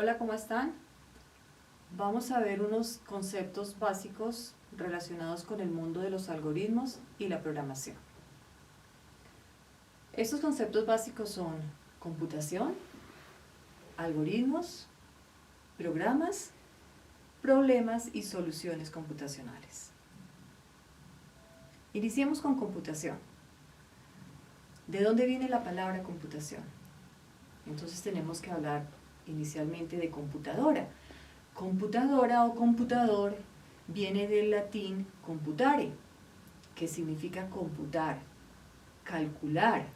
Hola, ¿cómo están? Vamos a ver unos conceptos básicos relacionados con el mundo de los algoritmos y la programación. Estos conceptos básicos son computación, algoritmos, programas, problemas y soluciones computacionales. Iniciemos con computación. ¿De dónde viene la palabra computación? Entonces tenemos que hablar inicialmente de computadora. Computadora o computador viene del latín computare, que significa computar, calcular,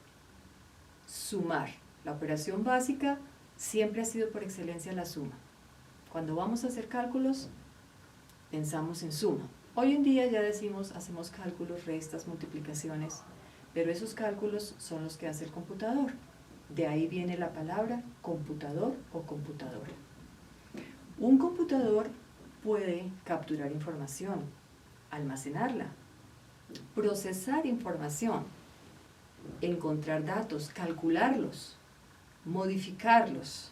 sumar. La operación básica siempre ha sido por excelencia la suma. Cuando vamos a hacer cálculos, pensamos en suma. Hoy en día ya decimos, hacemos cálculos, restas, multiplicaciones, pero esos cálculos son los que hace el computador. De ahí viene la palabra computador o computadora. Un computador puede capturar información, almacenarla, procesar información, encontrar datos, calcularlos, modificarlos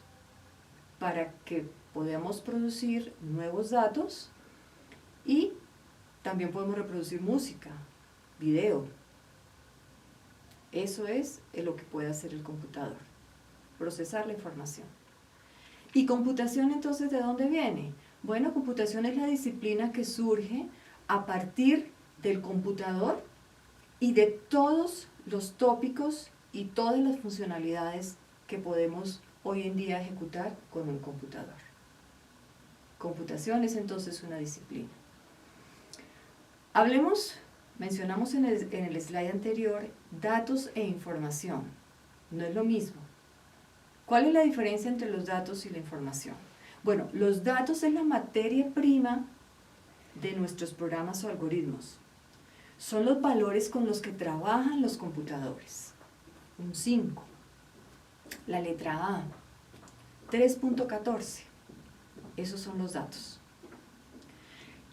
para que podamos producir nuevos datos y también podemos reproducir música, video. Eso es lo que puede hacer el computador, procesar la información. ¿Y computación entonces de dónde viene? Bueno, computación es la disciplina que surge a partir del computador y de todos los tópicos y todas las funcionalidades que podemos hoy en día ejecutar con un computador. Computación es entonces una disciplina. Mencionamos en el slide anterior, datos e información. No es lo mismo. ¿Cuál es la diferencia entre los datos y la información? Bueno, los datos es la materia prima de nuestros programas o algoritmos. Son los valores con los que trabajan los computadores. Un 5. La letra A. 3.14. Esos son los datos.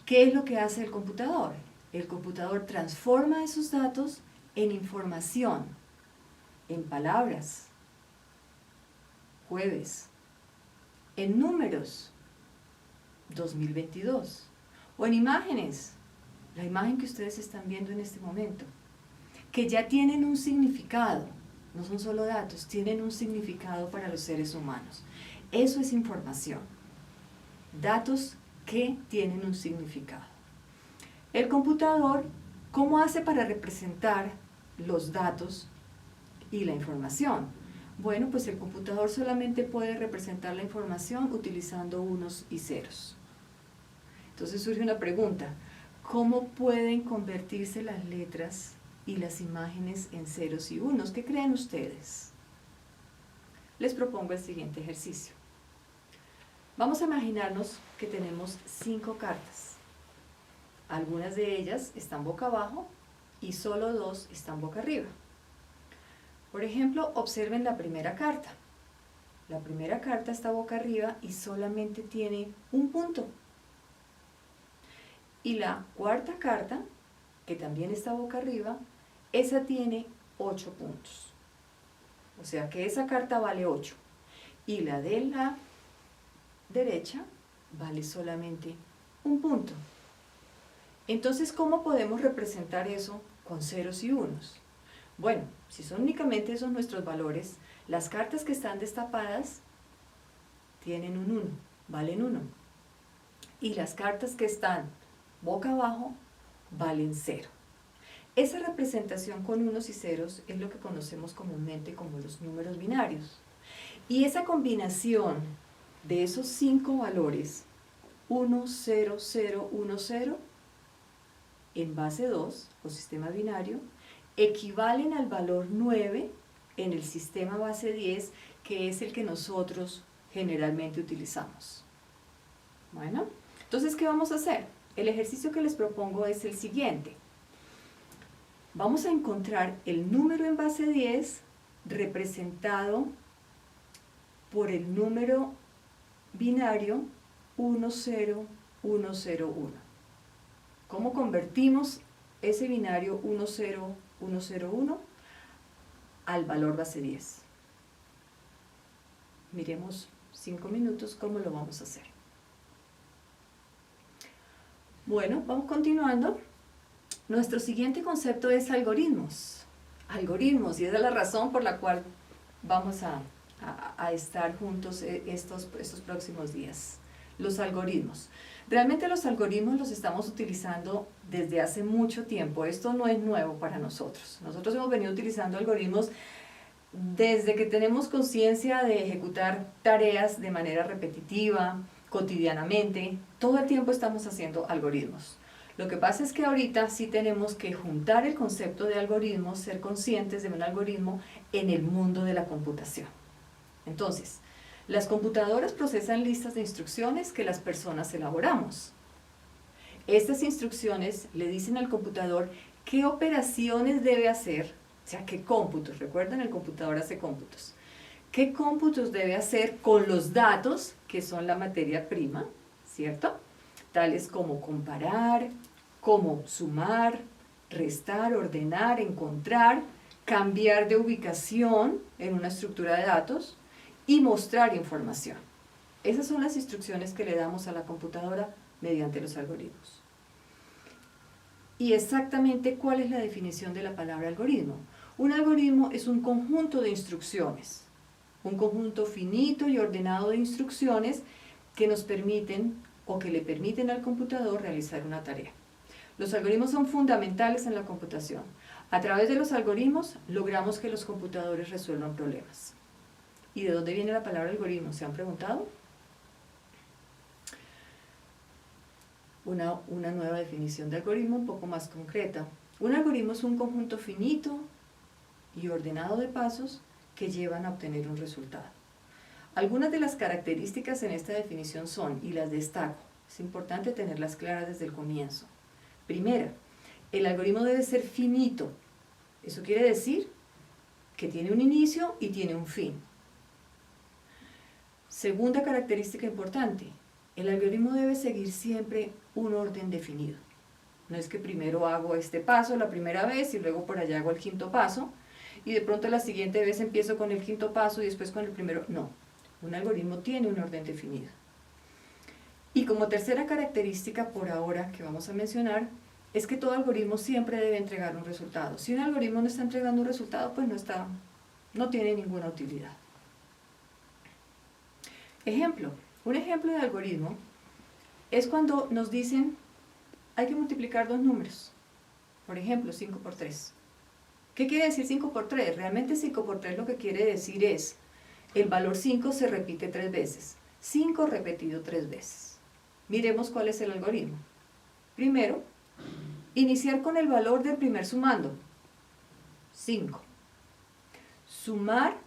¿Qué es lo que hace el computador? El computador transforma esos datos en información, en palabras, jueves, en números, 2022, o en imágenes, la imagen que ustedes están viendo en este momento, que ya tienen un significado, no son solo datos, tienen un significado para los seres humanos. Eso es información, datos que tienen un significado. El computador, ¿cómo hace para representar los datos y la información? Bueno, pues el computador solamente puede representar la información utilizando unos y ceros. Entonces surge una pregunta, ¿cómo pueden convertirse las letras y las imágenes en ceros y unos? ¿Qué creen ustedes? Les propongo el siguiente ejercicio. Vamos a imaginarnos que tenemos 5 cartas. Algunas de ellas están boca abajo y solo 2 están boca arriba. Por ejemplo, observen la primera carta. La primera carta está boca arriba y solamente tiene un punto. Y la cuarta carta, que también está boca arriba, esa tiene 8 puntos. O sea que esa carta vale 8. Y la de la derecha vale solamente un punto. Entonces, ¿cómo podemos representar eso con ceros y unos? Bueno, si son únicamente esos nuestros valores, las cartas que están destapadas tienen un 1, valen 1. Y las cartas que están boca abajo valen 0. Esa representación con unos y ceros es lo que conocemos comúnmente como los números binarios. Y esa combinación de esos 5 valores, 1, 0, 0, 1, 0, en base 2 o sistema binario, equivalen al valor 9 en el sistema base 10, que es el que nosotros generalmente utilizamos. Bueno, entonces, ¿qué vamos a hacer? El ejercicio que les propongo es el siguiente. Vamos a encontrar el número en base 10 representado por el número binario 10101. ¿Cómo convertimos ese binario 10101 al valor base 10? Miremos 5 minutos cómo lo vamos a hacer. Bueno, vamos continuando. Nuestro siguiente concepto es algoritmos. Algoritmos, y esa es la razón por la cual vamos a estar juntos estos próximos días. Los algoritmos. Realmente los algoritmos los estamos utilizando desde hace mucho tiempo. Esto no es nuevo para nosotros. Nosotros hemos venido utilizando algoritmos desde que tenemos conciencia de ejecutar tareas de manera repetitiva, cotidianamente. Todo el tiempo estamos haciendo algoritmos. Lo que pasa es que ahorita sí tenemos que juntar el concepto de algoritmos, ser conscientes de un algoritmo en el mundo de la computación. Entonces, las computadoras procesan listas de instrucciones que las personas elaboramos. Estas instrucciones le dicen al computador qué operaciones debe hacer, o sea, qué cómputos, recuerden, el computador hace cómputos. ¿Qué cómputos debe hacer con los datos, que son la materia prima, ¿cierto? Tales como comparar, como sumar, restar, ordenar, encontrar, cambiar de ubicación en una estructura de datos y mostrar información. Esas son las instrucciones que le damos a la computadora mediante los algoritmos. ¿Y exactamente cuál es la definición de la palabra algoritmo? Un algoritmo es un conjunto de instrucciones, un conjunto finito y ordenado de instrucciones que nos permiten o que le permiten al computador realizar una tarea. Los algoritmos son fundamentales en la computación. A través de los algoritmos logramos que los computadores resuelvan problemas. ¿Y de dónde viene la palabra algoritmo? ¿Se han preguntado? Una nueva definición de algoritmo un poco más concreta. Un algoritmo es un conjunto finito y ordenado de pasos que llevan a obtener un resultado. Algunas de las características en esta definición son, y las destaco, es importante tenerlas claras desde el comienzo. Primera, el algoritmo debe ser finito. Eso quiere decir que tiene un inicio y tiene un fin. Segunda característica importante, el algoritmo debe seguir siempre un orden definido. No es que primero hago este paso la primera vez y luego por allá hago el quinto paso y de pronto la siguiente vez empiezo con el quinto paso y después con el primero. No, un algoritmo tiene un orden definido. Y como tercera característica por ahora que vamos a mencionar, es que todo algoritmo siempre debe entregar un resultado. Si un algoritmo no está entregando un resultado, pues no tiene ninguna utilidad. Ejemplo, un ejemplo de algoritmo es cuando nos dicen hay que multiplicar dos números. Por ejemplo, 5 por 3. ¿Qué quiere decir 5 por 3? Realmente 5 por 3 lo que quiere decir es el valor 5 se repite 3 veces. 5 repetido 3 veces. Miremos cuál es el algoritmo. Primero, iniciar con el valor del primer sumando, 5. Sumar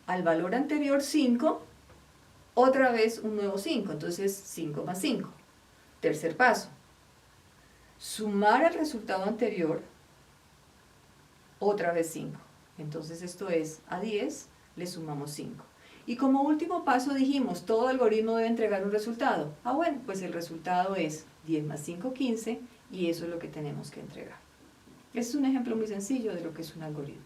al valor anterior 5, otra vez un nuevo 5, entonces 5 más 5. Tercer paso, sumar al resultado anterior, otra vez 5. Entonces esto es a 10, le sumamos 5. Y como último paso dijimos, todo algoritmo debe entregar un resultado. Bueno, pues el resultado es 10 más 5, 15, y eso es lo que tenemos que entregar. Este es un ejemplo muy sencillo de lo que es un algoritmo.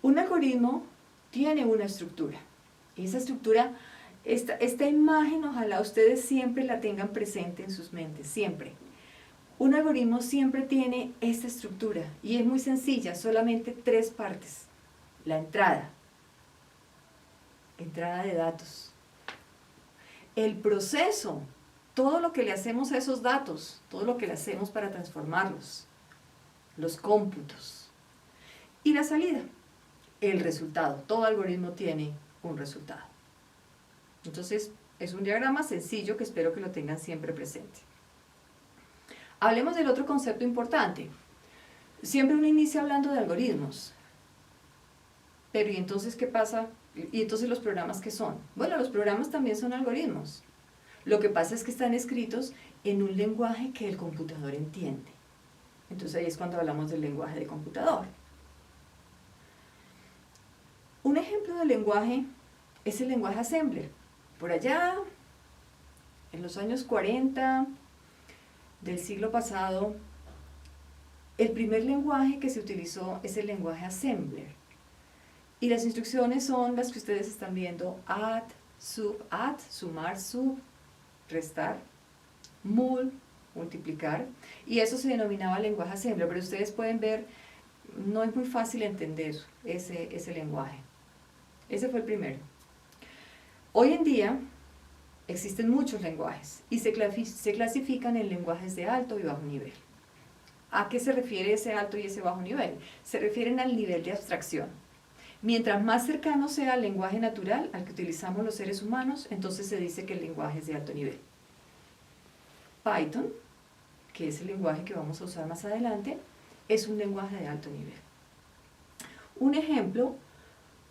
Un algoritmo tiene una estructura. Y esa estructura, esta imagen, ojalá ustedes siempre la tengan presente en sus mentes, siempre. Un algoritmo siempre tiene esta estructura y es muy sencilla, solamente 3 partes. La entrada de datos. El proceso, todo lo que le hacemos a esos datos, todo lo que le hacemos para transformarlos, los cómputos. Y la salida, el resultado. Todo algoritmo tiene un resultado. Entonces, es un diagrama sencillo que espero que lo tengan siempre presente. Hablemos del otro concepto importante. Siempre uno inicia hablando de algoritmos. Pero ¿y entonces qué pasa? ¿Y entonces los programas qué son? Bueno, los programas también son algoritmos. Lo que pasa es que están escritos en un lenguaje que el computador entiende. Entonces ahí es cuando hablamos del lenguaje de computador. Un ejemplo de lenguaje es el lenguaje Assembler. Por allá, en los años 40 del siglo pasado, el primer lenguaje que se utilizó es el lenguaje Assembler. Y las instrucciones son las que ustedes están viendo: add, sumar, sub, restar, mul, multiplicar, y eso se denominaba lenguaje Assembler, pero ustedes pueden ver, no es muy fácil entender ese lenguaje. Ese fue el primero. Hoy en día existen muchos lenguajes y se clasifican en lenguajes de alto y bajo nivel. ¿A qué se refiere ese alto y ese bajo nivel? Se refieren al nivel de abstracción. Mientras más cercano sea al lenguaje natural, al que utilizamos los seres humanos, entonces se dice que el lenguaje es de alto nivel. Python, que es el lenguaje que vamos a usar más adelante, es un lenguaje de alto nivel. Un ejemplo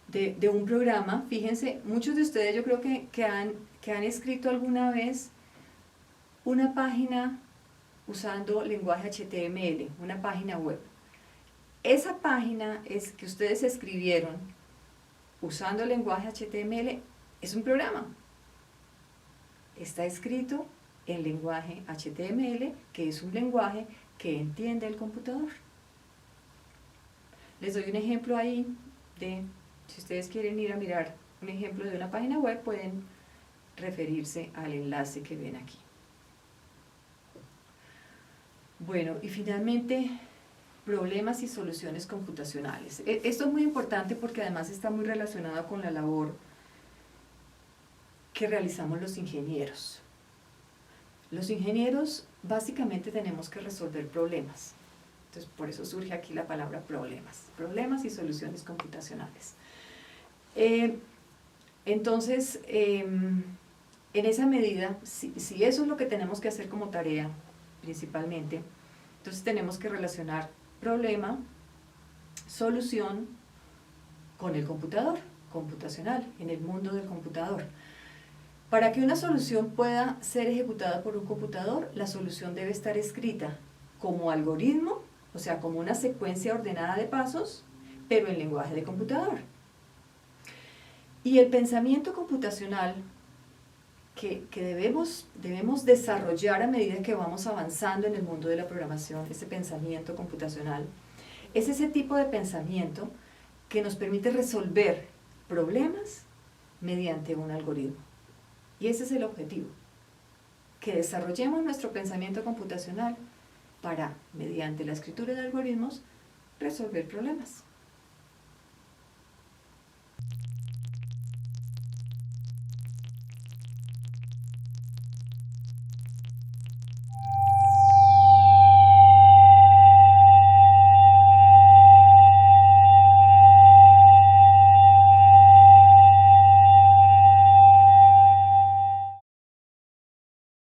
de un programa, fíjense, muchos de ustedes yo creo que han escrito alguna vez una página usando lenguaje HTML, una página web. Esa página es que ustedes escribieron usando el lenguaje HTML, es un programa. Está escrito en lenguaje HTML, que es un lenguaje que entiende el computador. Les doy un ejemplo ahí de, si ustedes quieren ir a mirar un ejemplo de una página web, pueden referirse al enlace que ven aquí. Bueno, y finalmente, problemas y soluciones computacionales. Esto es muy importante porque además está muy relacionado con la labor que realizamos los ingenieros. Los ingenieros básicamente tenemos que resolver problemas. Entonces, por eso surge aquí la palabra problemas y soluciones computacionales. Entonces, en esa medida, si eso es lo que tenemos que hacer como tarea, principalmente, entonces tenemos que relacionar problema, solución con el computador, computacional, en el mundo del computador. Para que una solución pueda ser ejecutada por un computador, la solución debe estar escrita como algoritmo, o sea, como una secuencia ordenada de pasos, pero en lenguaje de computador. Y el pensamiento computacional que debemos desarrollar a medida que vamos avanzando en el mundo de la programación, ese pensamiento computacional, es ese tipo de pensamiento que nos permite resolver problemas mediante un algoritmo. Y ese es el objetivo, que desarrollemos nuestro pensamiento computacional para, mediante la escritura de algoritmos, resolver problemas.